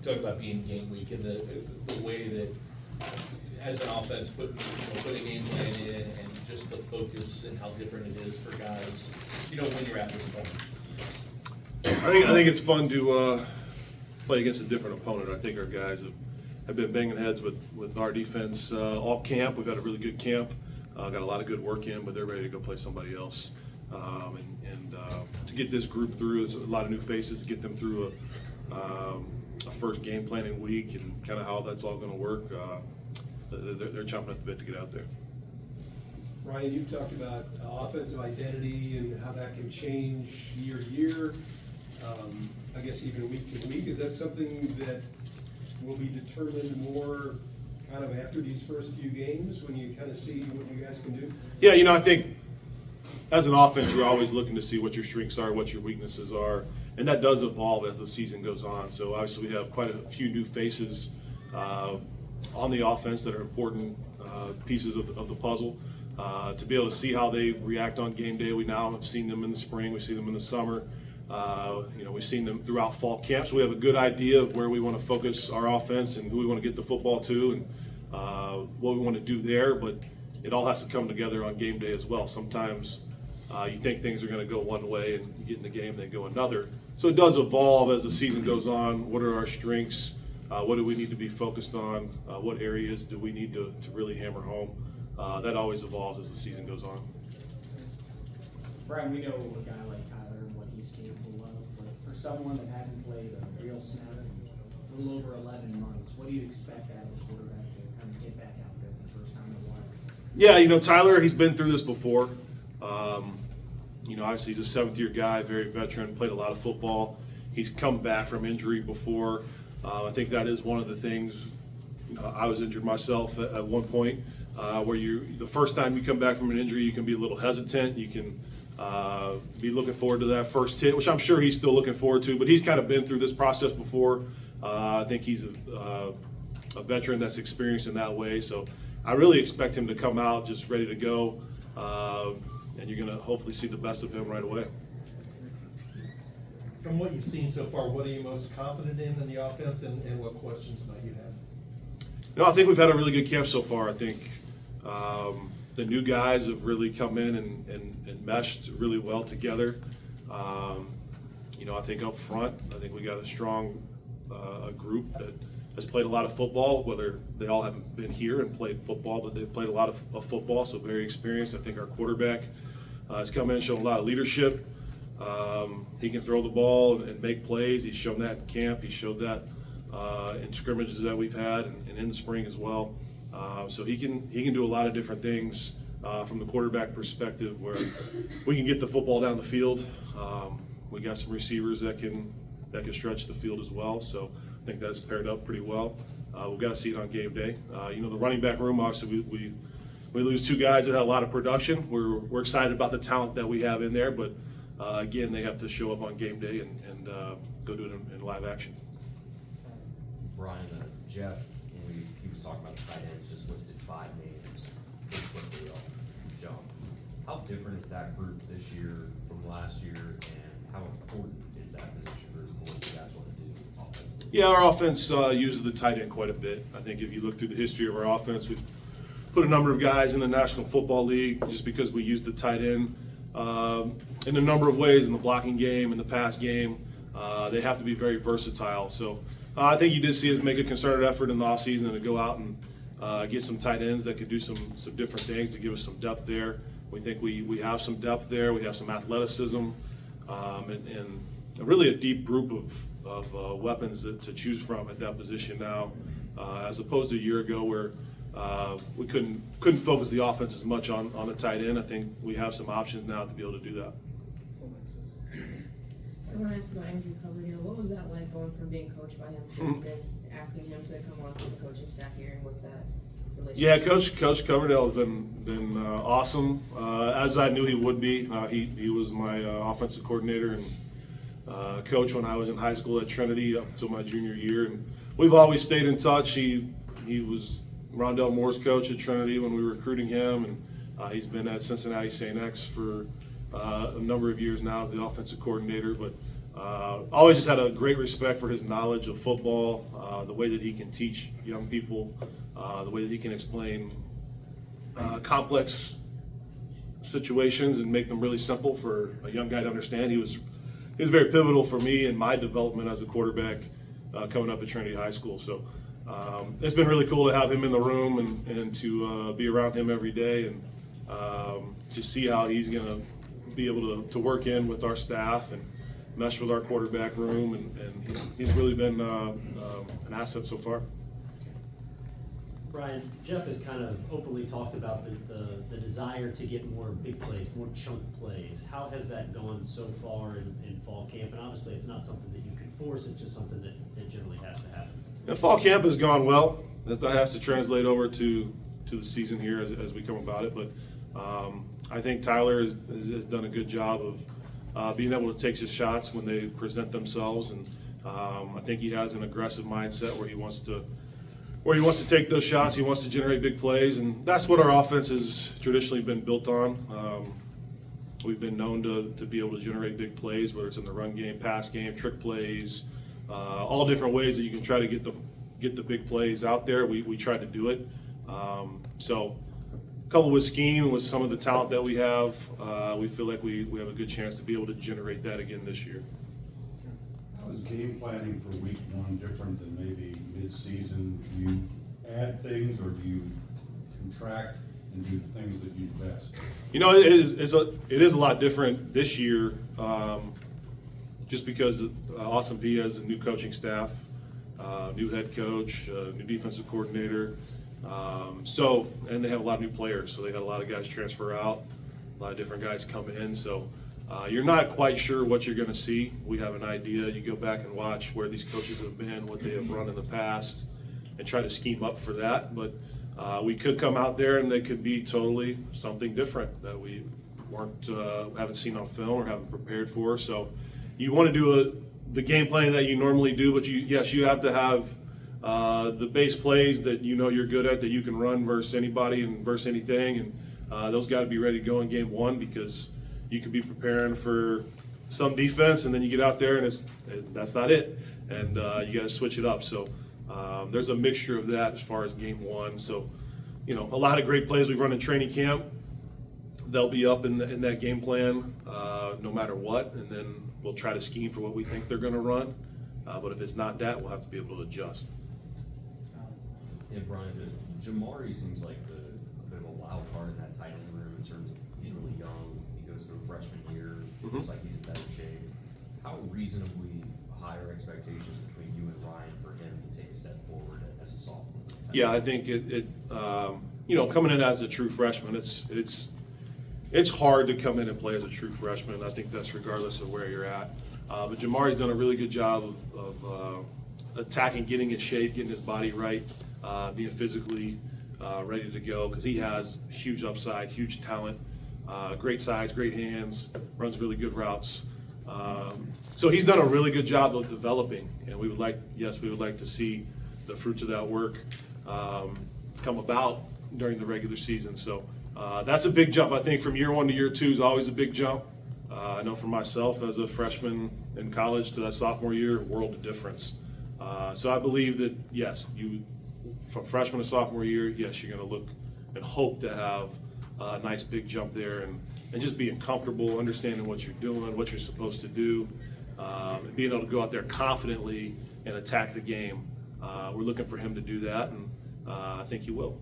talk about being game week and the way that as an offense put a game plan in and just the focus and how different it is for guys, when you're at this point. I think it's fun to play against a different opponent. I think our guys have been banging heads with our defense all camp. We've had a really good camp, got a lot of good work in, but they're ready to go play somebody else. And to get this group through, there's a lot of new faces, to get them through a first game planning week and kind of how that's all going to work. They're chomping at the bit to get out there. Ryan, you talked about offensive identity and how that can change year to year, I guess even week to week. Is that something that will be determined more kind of after these first few games when you kind of see what you guys can do? Yeah, I think as an offense, you're always looking to see what your strengths are, what your weaknesses are, and that does evolve as the season goes on. So obviously we have quite a few new faces on the offense that are important pieces of the puzzle. To be able to see how they react on game day, we now have seen them in the spring, we see them in the summer. We've seen them throughout fall camps. We have a good idea of where we want to focus our offense and who we want to get the football to and what we want to do there, but it all has to come together on game day as well. Sometimes you think things are going to go one way and you get in the game, they go another. So it does evolve as the season goes on. What are our strengths? What do we need to be focused on? What areas do we need to really hammer home? That always evolves as the season goes on. Brian, we know a guy like Tyler and what he's capable of, but for someone that hasn't played a real snap in a little over 11 months, what do you expect out of a quarterback to kind of get back out there for the first time in a while? Yeah, Tyler, he's been through this before. Obviously he's a seventh-year guy, very veteran, played a lot of football. He's come back from injury before. I think that is one of the things. I was injured myself at one point, where the first time you come back from an injury, you can be a little hesitant. You can be looking forward to that first hit, which I'm sure he's still looking forward to. But he's kind of been through this process before. I think he's a veteran that's experienced in that way. So I really expect him to come out just ready to go, and you're going to hopefully see the best of him right away. From what you've seen so far, what are you most confident in the offense, and what questions might you have? I think we've had a really good camp so far. I think the new guys have really come in and meshed really well together. I think up front, I think we got a strong group that has played a lot of football, whether they all haven't been here and played football, but they've played a lot of football, so very experienced. I think our quarterback has come in and shown a lot of leadership. He can throw the ball and make plays. He's shown that in camp. He showed that in scrimmages that we've had and in the spring as well. So he can do a lot of different things from the quarterback perspective, where we can get the football down the field. We got some receivers that can stretch the field as well. So I think that's paired up pretty well. We've got to see it on game day. The running back room, obviously we lose two guys that had a lot of production. We're excited about the talent that we have in there, but again, they have to show up on game day and go do it in live action. Brian, Jeff, he was talking about the tight ends, just listed 5 names pretty quickly off the jump. How different is that group this year from last year, and how important is that position group for what you guys want to do offensively? Yeah, our offense uses the tight end quite a bit. I think if you look through the history of our offense, we've put a number of guys in the National Football League just because we use the tight end in a number of ways in the blocking game, in the pass game. They have to be very versatile. So I think you did see us make a concerted effort in the offseason to go out and get some tight ends that could do some different things to give us some depth there. We think we have some depth there. We have some athleticism and really a deep group of weapons to choose from at that position now, as opposed to a year ago where we couldn't focus the offense as much on the tight end. I think we have some options now to be able to do that. I want to ask about Andrew Coverdale. What was that like going from being coached by him to then asking him to come on to the coaching staff here, and what's that relationship? Yeah, Coach Coverdale has been awesome, as I knew he would be. He was my offensive coordinator and coach when I was in high school at Trinity up until my junior year, and we've always stayed in touch. He was Rondell Moore's coach at Trinity when we were recruiting him, and he's been at Cincinnati St. X for a number of years now as the offensive coordinator. But Always just had a great respect for his knowledge of football, the way that he can teach young people, the way that he can explain complex situations and make them really simple for a young guy to understand. He was very pivotal for me in my development as a quarterback coming up at Trinity High School. So it's been really cool to have him in the room and to be around him every day and just see how he's going to be able to work in with our staff and mesh with our quarterback room. And he's really been an asset so far. Brian, Jeff has kind of openly talked about the desire to get more big plays, more chunk plays. How has that gone so far in fall camp? And obviously, it's not something that you can force, it's just something that generally has to happen. Yeah, fall camp has gone well. That has to translate over to the season here as we come about it. But I think Tyler has done a good job of being able to take his shots when they present themselves. And I think he has an aggressive mindset where he wants to take those shots. He wants to generate big plays, and that's what our offense has traditionally been built on. We've been known to be able to generate big plays, whether it's in the run game, pass game, trick plays, all different ways that you can try to get the big plays out there. We try to do it. So coupled with scheme, with some of the talent that we have, we feel like we have a good chance to be able to generate that again this year. How is game planning for week one different than maybe mid-season? Do you add things or do you contract and do the things that you do best? You know, it is a lot different this year, just because Austin Peay has a new coaching staff, new head coach, new defensive coordinator. And they have a lot of new players, so they had a lot of guys transfer out, a lot of different guys come in. So you're not quite sure what you're going to see. We have an idea. You go back and watch where these coaches have been, what they have run in the past, and try to scheme up for that. But we could come out there and they could be totally something different that we haven't seen on film or haven't prepared for. So you want to do the game planning that you normally do, but you have to have the base plays that you know you're good at, that you can run versus anybody and versus anything, and those got to be ready to go in game one, because you could be preparing for some defense and then you get out there and that's not it, and you got to switch it up. So there's a mixture of that as far as game one. So a lot of great plays we've run in training camp, they'll be up in that game plan no matter what, and then we'll try to scheme for what we think they're going to run. But if it's not that, we'll have to be able to adjust. Yeah, Brian, Jamari seems like a bit of a wild card in that tight end room in terms of he's really young. He goes through a freshman year. Looks like he's in better shape. How reasonably high are expectations between you and Ryan for him to take a step forward as a sophomore? Yeah, I think coming in as a true freshman, it's hard to come in and play as a true freshman. I think that's regardless of where you're at. But Jamari's done a really good job of attacking, getting his shape, getting his body right, being physically ready to go, because he has huge upside, huge talent, great size, great hands, runs really good routes. So he's done a really good job of developing, and we would like to see the fruits of that work come about during the regular season. So that's a big jump. I think from year one to year two is always a big jump. I know for myself as a freshman in college to that sophomore year, world of difference. So I believe that, yes, from freshman to sophomore year, yes, you're going to look and hope to have a nice big jump there, and just being comfortable, understanding what you're doing, what you're supposed to do, and being able to go out there confidently and attack the game. We're looking for him to do that, and I think he will.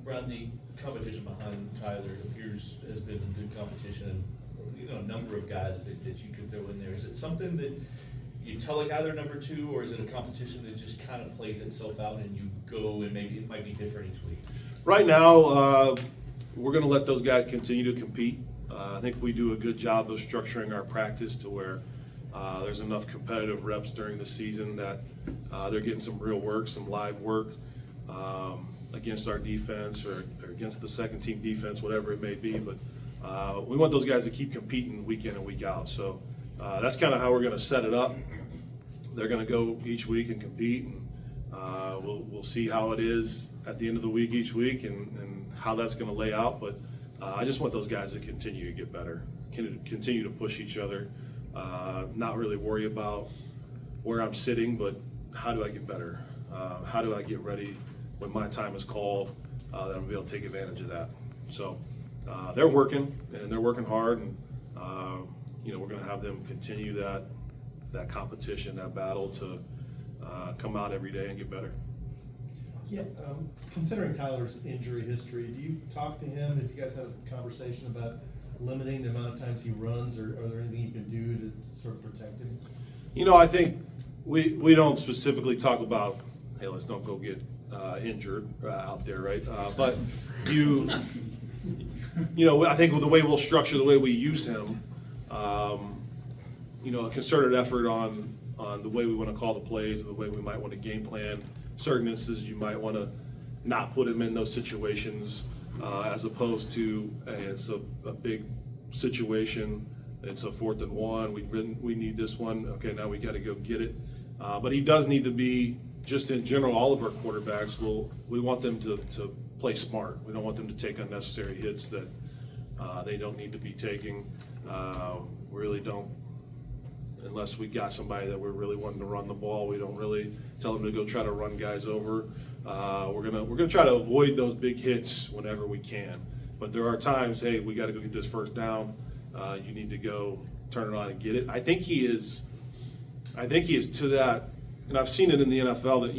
Brian, the competition behind Tyler appears has been a good competition. A number of guys that you could throw in there. Is it something that you tell a guy they're number two, or is it a competition that just kind of plays itself out and you go and maybe it might be different each week? Right now, we're going to let those guys continue to compete. I think we do a good job of structuring our practice to where there's enough competitive reps during the season that they're getting some real work, some live work against our defense or against the second team defense, whatever it may be. But we want those guys to keep competing week in and week out. So that's kind of how we're going to set it up. They're going to go each week and compete, and we'll see how it is at the end of the week each week and how that's going to lay out. But I just want those guys to continue to get better, continue to push each other, not really worry about where I'm sitting, but how do I get better? How do I get ready when my time is called, that I'm gonna be able to take advantage of that? So they're working, and they're working hard, and we're gonna have them continue that competition, that battle to come out every day and get better. Yeah, considering Tyler's injury history, do you talk to him? Have you guys had a conversation about limiting the amount of times he runs, or are there anything you can do to sort of protect him? I think we don't specifically talk about, hey, let's don't go get injured out there, right? But I think with the way we'll structure, the way we use him, a concerted effort on the way we want to call the plays, the way we might want to game plan. Certain instances, you might want to not put him in those situations, as opposed to, hey, it's a big situation, it's a 4th and 1, we need this one, okay, now we got to go get it. But he does need to be, just in general, all of our quarterbacks, we want them to play smart. We don't want them to take unnecessary hits that they don't need to be taking. We really don't, unless we got somebody that we're really wanting to run the ball, we don't really tell them to go try to run guys over. We're gonna try to avoid those big hits whenever we can. But there are times, hey, we got to go get this first down. You need to go turn it on and get it. I think he is to that, and I've seen it in the NFL that,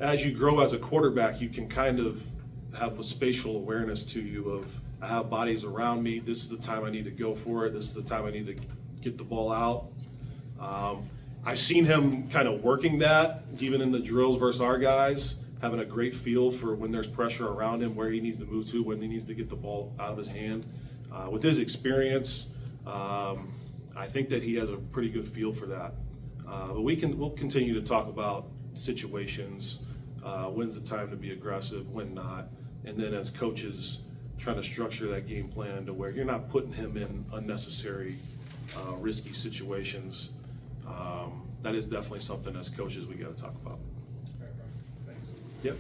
as you grow as a quarterback, you can kind of have a spatial awareness to you of, I have bodies around me. This is the time I need to go for it. This is the time I need to get the ball out. I've seen him kind of working that, even in the drills versus our guys, having a great feel for when there's pressure around him, where he needs to move to, when he needs to get the ball out of his hand. With his experience, I think that he has a pretty good feel for that. But we'll continue to talk about situations, when's the time to be aggressive, when not, and then as coaches, trying to structure that game plan to where you're not putting him in unnecessary, risky situations. That is definitely something as coaches we got to talk about. Yep.